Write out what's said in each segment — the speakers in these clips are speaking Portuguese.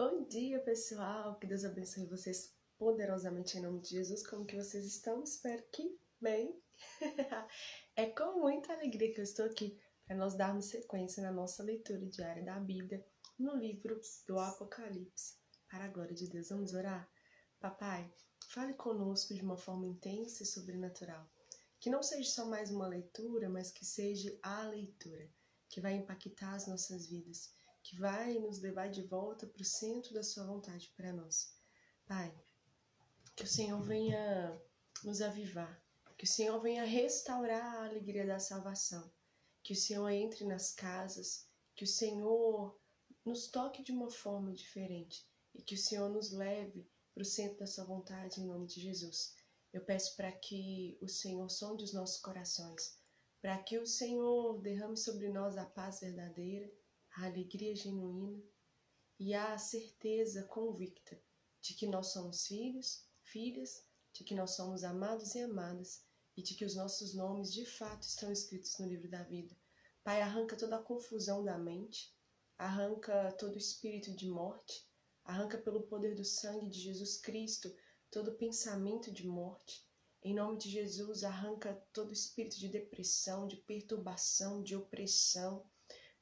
Bom dia, pessoal! Que Deus abençoe vocês poderosamente em nome de Jesus. Como que vocês estão? Espero que bem. É com muita alegria que eu estou aqui para nós darmos sequência na nossa leitura diária da Bíblia no livro do Apocalipse. Para a glória de Deus, vamos orar? Papai, fale conosco de uma forma intensa e sobrenatural. Que não seja só mais uma leitura, mas que seja a leitura que vai impactar as nossas vidas, que vai nos levar de volta para o centro da sua vontade para nós. Pai, que o Senhor venha nos avivar, que o Senhor venha restaurar a alegria da salvação, que o Senhor entre nas casas, que o Senhor nos toque de uma forma diferente e que o Senhor nos leve para o centro da sua vontade em nome de Jesus. Eu peço para que o Senhor sonde os nossos corações, para que o Senhor derrame sobre nós a paz verdadeira, a alegria genuína e a certeza convicta de que nós somos filhos, filhas, de que nós somos amados e amadas e de que os nossos nomes de fato estão escritos no livro da vida. Pai, arranca toda a confusão da mente, arranca todo o espírito de morte, arranca pelo poder do sangue de Jesus Cristo todo pensamento de morte. Em nome de Jesus, arranca todo espírito de depressão, de perturbação, de opressão,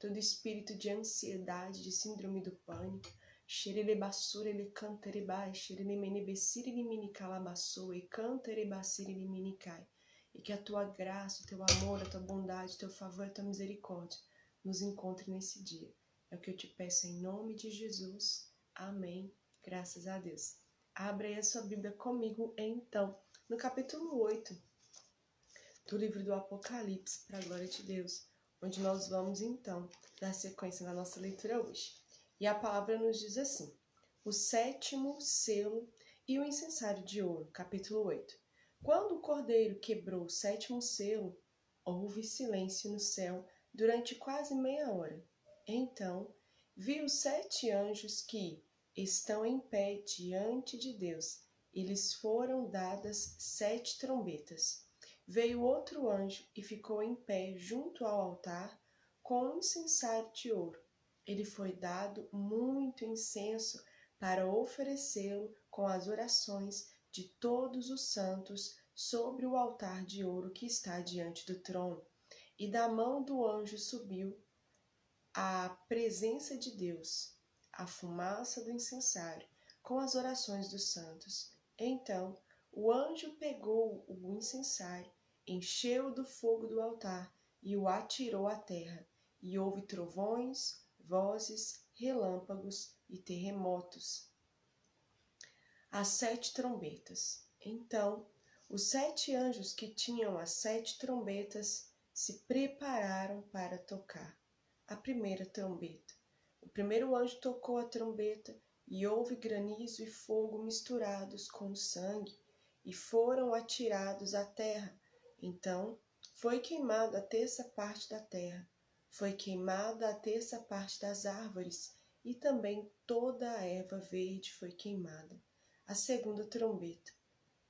todo espírito de ansiedade, de síndrome do pânico. Xererebassura, ele canta erebai, xereremenebessiri, limini calabassou, e canta erebassiri, limini cai. E que a tua graça, o teu amor, a tua bondade, o teu favor, a tua misericórdia nos encontre nesse dia. É o que eu te peço em nome de Jesus. Amém. Graças a Deus. Abra aí a sua Bíblia comigo, então, no capítulo 8 do livro do Apocalipse, para a glória de Deus, onde nós vamos, então, dar sequência na nossa leitura hoje. E a palavra nos diz assim: o sétimo selo e o incensário de ouro, capítulo 8. Quando o cordeiro quebrou o sétimo selo, houve silêncio no céu durante quase meia hora. Então, vi os 7 anjos que estão em pé diante de Deus, e lhes foram dadas 7 trombetas. Veio outro anjo e ficou em pé junto ao altar com um incensário de ouro. Ele foi dado muito incenso para oferecê-lo com as orações de todos os santos sobre o altar de ouro que está diante do trono. E da mão do anjo subiu à presença de Deus a fumaça do incensário com as orações dos santos. Então o anjo pegou o incensário, encheu do fogo do altar e o atirou à terra. E houve trovões, vozes, relâmpagos e terremotos. As 7 trombetas. Então, os 7 anjos que tinham as 7 trombetas se prepararam para tocar a primeira trombeta. O primeiro anjo tocou a trombeta e houve granizo e fogo misturados com sangue e foram atirados à terra. Então, foi queimada a terça parte da terra, foi queimada a terça parte das árvores, e também toda a erva verde foi queimada. A segunda trombeta.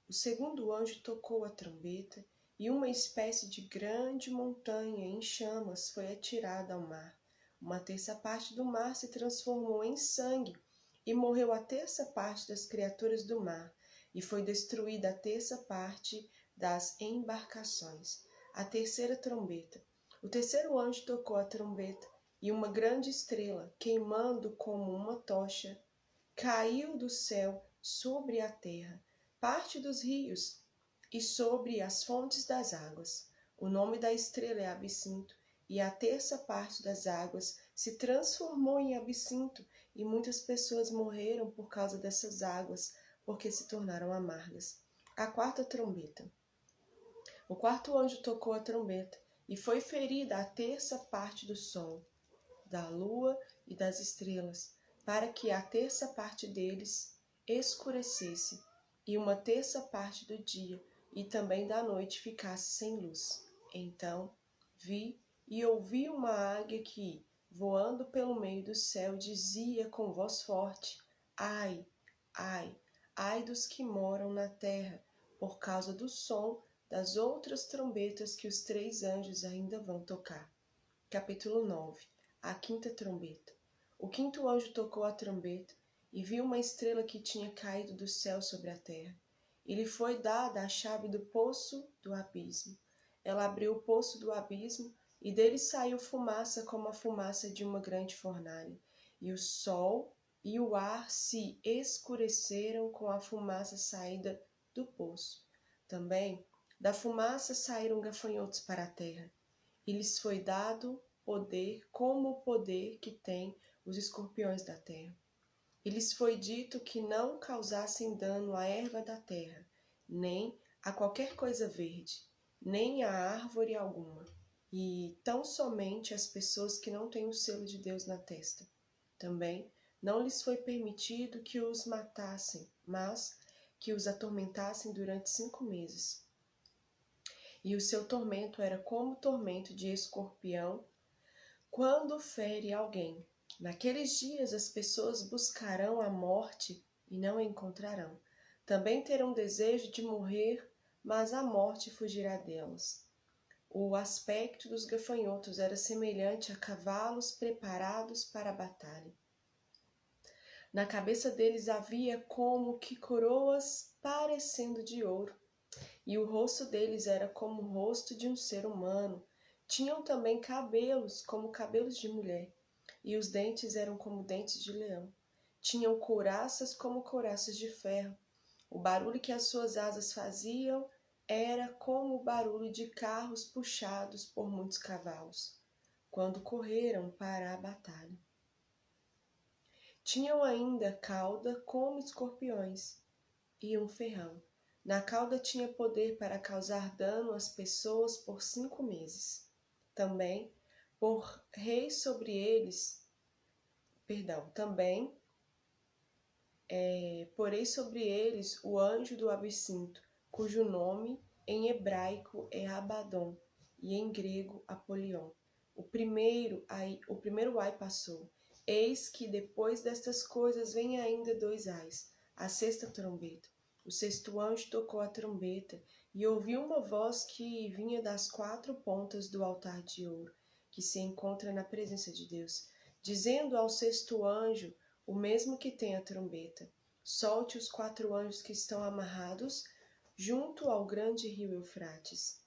O segundo anjo tocou a trombeta, e uma espécie de grande montanha em chamas foi atirada ao mar. Uma terça parte do mar se transformou em sangue, e morreu a terça parte das criaturas do mar, e foi destruída a terça parte das embarcações. A terceira trombeta. O terceiro anjo tocou a trombeta, e uma grande estrela, queimando como uma tocha, caiu do céu sobre a terra, parte dos rios e sobre as fontes das águas. O nome da estrela é Absinto, e a terça parte das águas se transformou em absinto, e muitas pessoas morreram por causa dessas águas, porque se tornaram amargas. A quarta trombeta. O quarto anjo tocou a trombeta, e foi ferida a terça parte do sol, da lua e das estrelas, para que a terça parte deles escurecesse, e uma terça parte do dia e também da noite ficasse sem luz. Então vi e ouvi uma águia que, voando pelo meio do céu, dizia com voz forte: ai, ai, ai dos que moram na terra, por causa do som das outras trombetas que os 3 anjos ainda vão tocar. Capítulo 9. A quinta trombeta. O quinto anjo tocou a trombeta, e viu uma estrela que tinha caído do céu sobre a terra. E lhe foi dada a chave do poço do abismo. Ela abriu o poço do abismo, e dele saiu fumaça como a fumaça de uma grande fornalha. E o sol e o ar se escureceram com a fumaça saída do poço. Também da fumaça saíram gafanhotos para a terra. E lhes foi dado poder como o poder que têm os escorpiões da terra. E lhes foi dito que não causassem dano à erva da terra, nem a qualquer coisa verde, nem a árvore alguma, e tão somente as pessoas que não têm o selo de Deus na testa. Também não lhes foi permitido que os matassem, mas que os atormentassem durante 5 meses. E o seu tormento era como o tormento de escorpião quando fere alguém. Naqueles dias as pessoas buscarão a morte e não a encontrarão. Também terão desejo de morrer, mas a morte fugirá delas. O aspecto dos gafanhotos era semelhante a cavalos preparados para a batalha. Na cabeça deles havia como que coroas parecendo de ouro, e o rosto deles era como o rosto de um ser humano. Tinham também cabelos como cabelos de mulher, e os dentes eram como dentes de leão. Tinham couraças como couraças de ferro. O barulho que as suas asas faziam era como o barulho de carros puxados por muitos cavalos, quando correram para a batalha. Tinham ainda cauda como escorpiões e um ferrão. Na cauda tinha poder para causar dano às pessoas por 5 meses. Também porei sobre eles o anjo do absinto, cujo nome em hebraico é Abaddon e em grego Apolion. O primeiro ai passou. Eis que depois destas coisas vem ainda 2 ais, a 6ª trombeta. O 6º anjo tocou a trombeta, e ouvi uma voz que vinha das 4 pontas do altar de ouro, que se encontra na presença de Deus, dizendo ao 6º anjo, o mesmo que tem a trombeta: solte os 4 anjos que estão amarrados junto ao grande rio Eufrates.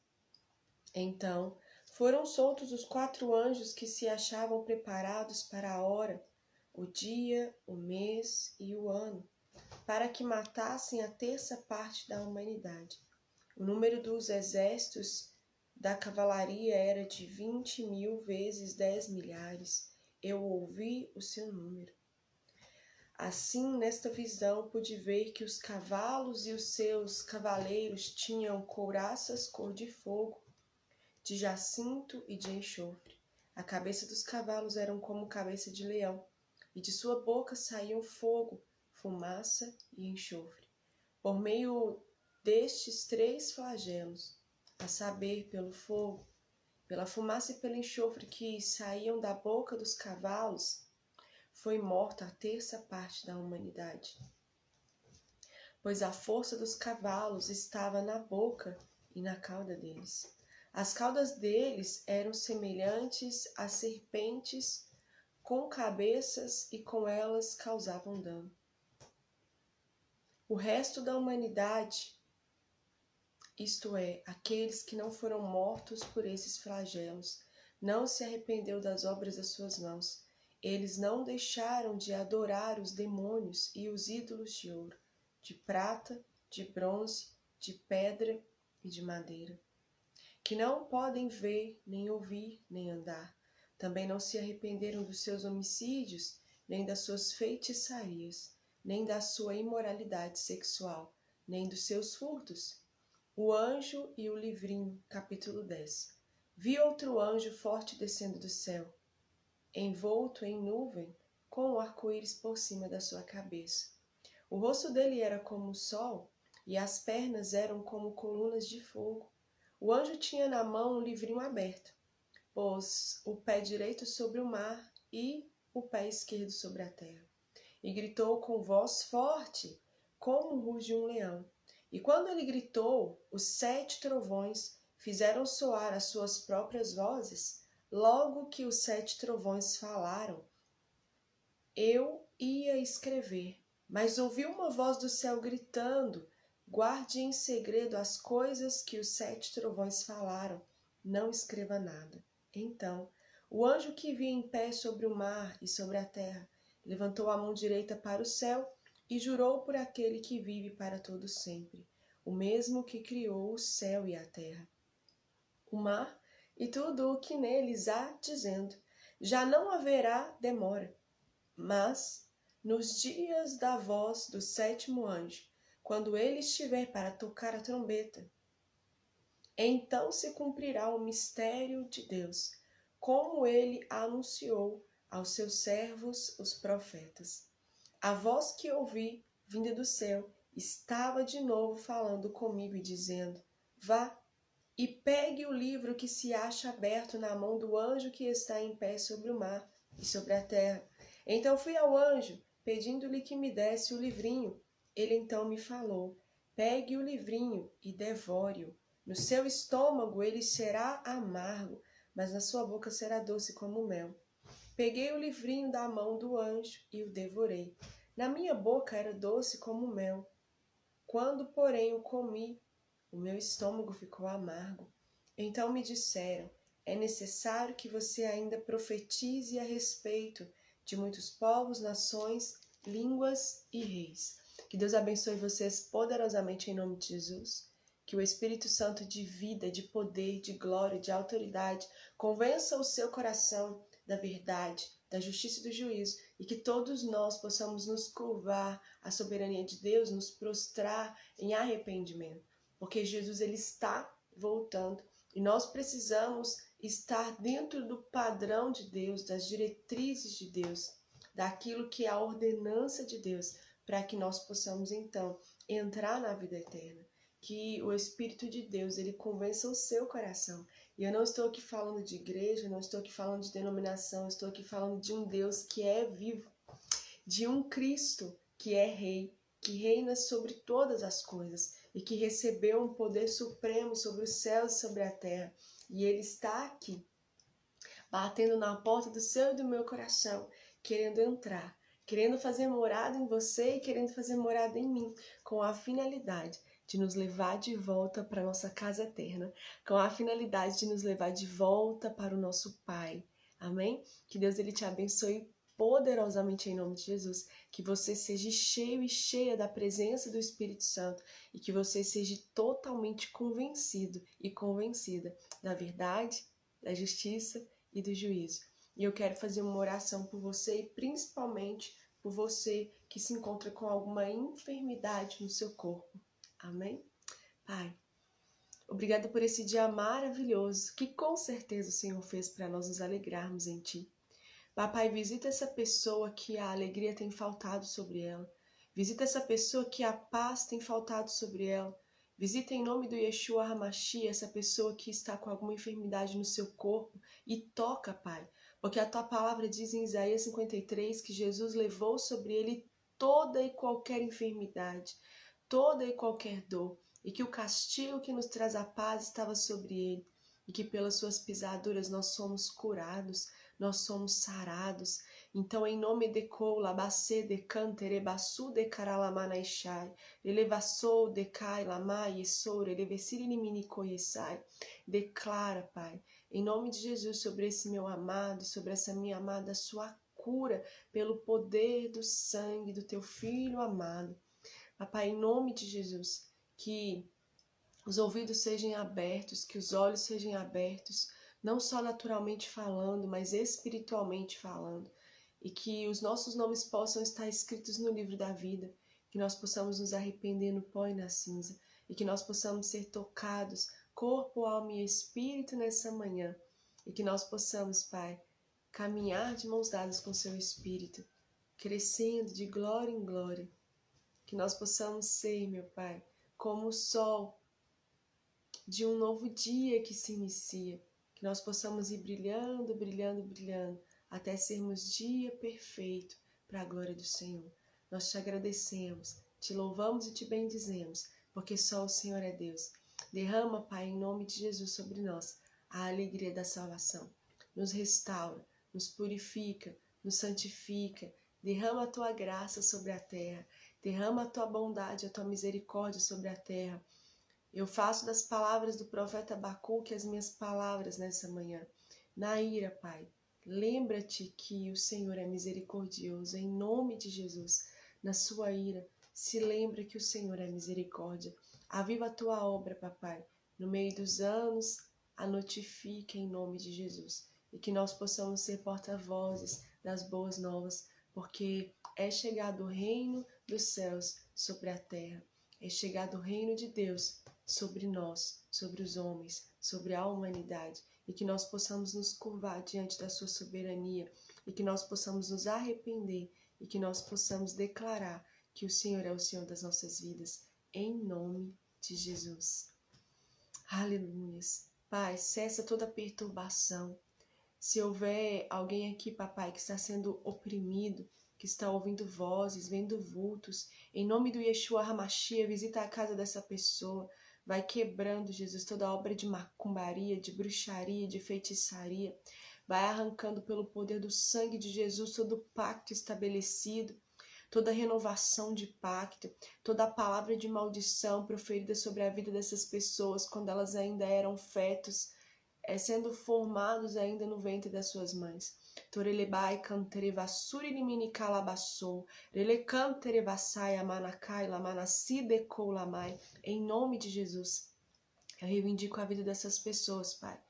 Então foram soltos os 4 anjos que se achavam preparados para a hora, o dia, o mês e o ano, para que matassem a 1/3 parte da humanidade. O número dos exércitos da cavalaria era de 20.000 vezes 10 milhares. Eu ouvi o seu número. Assim, nesta visão, pude ver que os cavalos e os seus cavaleiros tinham couraças cor de fogo, de jacinto e de enxofre. A cabeça dos cavalos era como cabeça de leão, e de sua boca saíam fogo, fumaça e enxofre. Por meio destes 3 flagelos, a saber, pelo fogo, pela fumaça e pelo enxofre que saíam da boca dos cavalos, foi morta a 1/3 parte da humanidade. Pois a força dos cavalos estava na boca e na cauda deles. As caudas deles eram semelhantes a serpentes com cabeças, e com elas causavam dano. O resto da humanidade, isto é, aqueles que não foram mortos por esses flagelos, não se arrependeu das obras das suas mãos. Eles não deixaram de adorar os demônios e os ídolos de ouro, de prata, de bronze, de pedra e de madeira, que não podem ver, nem ouvir, nem andar. Também não se arrependeram dos seus homicídios, nem das suas feitiçarias, nem da sua imoralidade sexual, nem dos seus furtos. O anjo e o livrinho, capítulo 10. Vi outro anjo forte descendo do céu, envolto em nuvem, com o arco-íris por cima da sua cabeça. O rosto dele era como o sol, e as pernas eram como colunas de fogo. O anjo tinha na mão um livrinho aberto, pôs o pé direito sobre o mar e o pé esquerdo sobre a terra, e gritou com voz forte, como o ruge de um leão. E quando ele gritou, os 7 trovões fizeram soar as suas próprias vozes. Logo que os 7 trovões falaram, eu ia escrever, mas ouviu uma voz do céu gritando: guarde em segredo as coisas que os 7 trovões falaram, não escreva nada. Então, o anjo que via em pé sobre o mar e sobre a terra, levantou a mão direita para o céu e jurou por aquele que vive para todo sempre, o mesmo que criou o céu e a terra, o mar e tudo o que neles há, dizendo: já não haverá demora. Mas, nos dias da voz do 7º anjo, quando ele estiver para tocar a trombeta, então se cumprirá o mistério de Deus, como ele anunciou aos seus servos, os profetas. A voz que ouvi, vinda do céu, estava de novo falando comigo e dizendo: vá e pegue o livro que se acha aberto na mão do anjo que está em pé sobre o mar e sobre a terra. Então fui ao anjo, pedindo-lhe que me desse o livrinho. Ele então me falou: pegue o livrinho e devore-o. No seu estômago ele será amargo, mas na sua boca será doce como mel. Peguei o livrinho da mão do anjo e o devorei. Na minha boca era doce como mel. Quando, porém, o comi, o meu estômago ficou amargo. Então me disseram: é necessário que você ainda profetize a respeito de muitos povos, nações, línguas e reis. Que Deus abençoe vocês poderosamente em nome de Jesus. Que o Espírito Santo de vida, de poder, de glória, de autoridade convença o seu coração da verdade, da justiça e do juízo, e que todos nós possamos nos curvar à soberania de Deus, nos prostrar em arrependimento, porque Jesus ele está voltando e nós precisamos estar dentro do padrão de Deus, das diretrizes de Deus, daquilo que é a ordenança de Deus, para que nós possamos então entrar na vida eterna. Que o Espírito de Deus ele convença o seu coração. E eu não estou aqui falando de igreja, não estou aqui falando de denominação, estou aqui falando de um Deus que é vivo, de um Cristo que é rei, que reina sobre todas as coisas e que recebeu um poder supremo sobre os céus e sobre a terra. E ele está aqui, batendo na porta do seu e do meu coração, querendo entrar, querendo fazer morada em você e querendo fazer morada em mim, com a finalidade de nos levar de volta para a nossa casa eterna, com a finalidade de nos levar de volta para o nosso Pai. Amém? Que Deus ele te abençoe poderosamente em nome de Jesus, que você seja cheio e cheia da presença do Espírito Santo e que você seja totalmente convencido e convencida da verdade, da justiça e do juízo. E eu quero fazer uma oração por você e principalmente por você que se encontra com alguma enfermidade no seu corpo. Amém? Pai, obrigado por esse dia maravilhoso que com certeza o Senhor fez para nós nos alegrarmos em Ti. Papai, visita essa pessoa que a alegria tem faltado sobre ela. Visita essa pessoa que a paz tem faltado sobre ela. Visita em nome do Yeshua HaMashiach essa pessoa que está com alguma enfermidade no seu corpo e toca, Pai. Porque a Tua palavra diz em Isaías 53 que Jesus levou sobre Ele toda e qualquer enfermidade, toda e qualquer dor, e que o castigo que nos traz a paz estava sobre Ele, e que pelas Suas pisaduras nós somos curados, nós somos sarados. Então, em nome de Koula, Base de Cantere, Basu de Karalamanai, Elevassou de Kai, Lamai, Essoura, Elevessiri Mini Koyesai. Declara, Pai, em nome de Jesus, sobre esse meu amado, sobre essa minha amada, a sua cura pelo poder do sangue do Teu Filho amado. Papai, em nome de Jesus, que os ouvidos sejam abertos, que os olhos sejam abertos, não só naturalmente falando, mas espiritualmente falando, e que os nossos nomes possam estar escritos no livro da vida, que nós possamos nos arrepender no pó e na cinza, e que nós possamos ser tocados, corpo, alma e espírito nessa manhã, e que nós possamos, Pai, caminhar de mãos dadas com seu Espírito, crescendo de glória em glória, que nós possamos ser, meu Pai, como o sol de um novo dia que se inicia, que nós possamos ir brilhando, brilhando, brilhando, até sermos dia perfeito para a glória do Senhor. Nós te agradecemos, te louvamos e te bendizemos, porque só o Senhor é Deus. Derrama, Pai, em nome de Jesus sobre nós a alegria da salvação. Nos restaura, nos purifica, nos santifica, Derrama a tua graça sobre a terra. Derrama a tua bondade, a tua misericórdia sobre a terra. Eu faço das palavras do profeta Abacuque as minhas palavras nessa manhã. Naíra, Pai, lembra-te que o Senhor é misericordioso, em nome de Jesus. Na sua ira, se lembra que o Senhor é misericórdia. Aviva a tua obra, papai. No meio dos anos, a notifique em nome de Jesus. E que nós possamos ser porta-vozes das boas novas, porque é chegado o reino dos céus sobre a terra. É chegado o reino de Deus sobre nós, sobre os homens, sobre a humanidade, e que nós possamos nos curvar diante da sua soberania, e que nós possamos nos arrepender, e que nós possamos declarar que o Senhor é o Senhor das nossas vidas, em nome de Jesus. Aleluias. Pai, cessa toda perturbação. Se houver alguém aqui, papai, que está sendo oprimido, que está ouvindo vozes, vendo vultos, em nome do Yeshua HaMashiach, visita a casa dessa pessoa. Vai quebrando, Jesus, toda obra de macumbaria, de bruxaria, de feitiçaria. Vai arrancando pelo poder do sangue de Jesus todo pacto estabelecido, toda renovação de pacto, toda a palavra de maldição proferida sobre a vida dessas pessoas quando elas ainda eram fetos, sendo formados ainda no ventre das suas mães. Torelebai canterevassuri limini calabassou, relecanterevasai amanakai lamanaside coulamai. Em nome de Jesus, eu reivindico a vida dessas pessoas, Pai.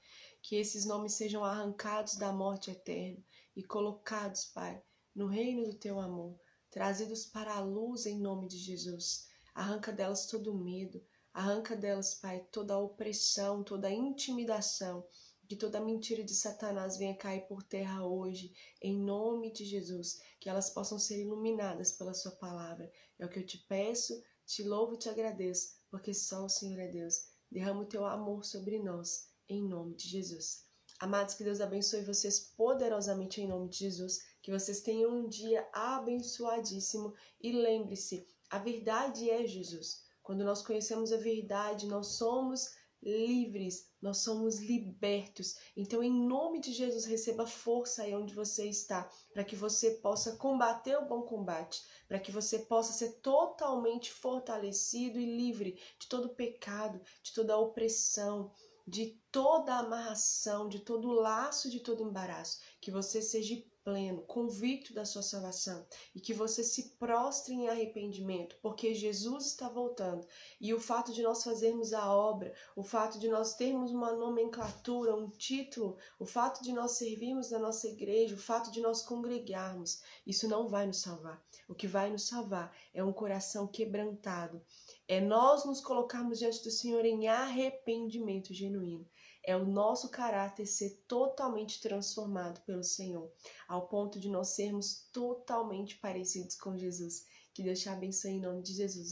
Que esses nomes sejam arrancados da morte eterna e colocados, Pai, no reino do Teu amor, trazidos para a luz em nome de Jesus. Arranca delas todo o medo, arranca delas, Pai, toda a opressão, toda a intimidação, que toda a mentira de Satanás venha cair por terra hoje, em nome de Jesus, que elas possam ser iluminadas pela sua palavra. É o que eu te peço, te louvo e te agradeço, porque só o Senhor é Deus. Derrama o teu amor sobre nós, em nome de Jesus. Amados, que Deus abençoe vocês poderosamente em nome de Jesus, que vocês tenham um dia abençoadíssimo e lembre-se, a verdade é Jesus. Quando nós conhecemos a verdade, nós somos livres, nós somos libertos. Então, em nome de Jesus, receba força aí onde você está, para que você possa combater o bom combate, para que você possa ser totalmente fortalecido e livre de todo pecado, de toda opressão, de toda amarração, de todo laço, de todo embaraço. Que você seja pleno, convicto da sua salvação e que você se prostre em arrependimento, porque Jesus está voltando. E o fato de nós fazermos a obra, o fato de nós termos uma nomenclatura, um título, o fato de nós servirmos na nossa igreja, o fato de nós congregarmos, isso não vai nos salvar. O que vai nos salvar é um coração quebrantado. É nós nos colocarmos diante do Senhor em arrependimento genuíno. É o nosso caráter ser totalmente transformado pelo Senhor, ao ponto de nós sermos totalmente parecidos com Jesus. Que Deus te abençoe em nome de Jesus.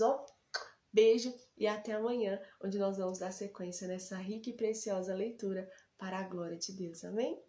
Beijo e até amanhã, onde nós vamos dar sequência nessa rica e preciosa leitura para a glória de Deus. Amém?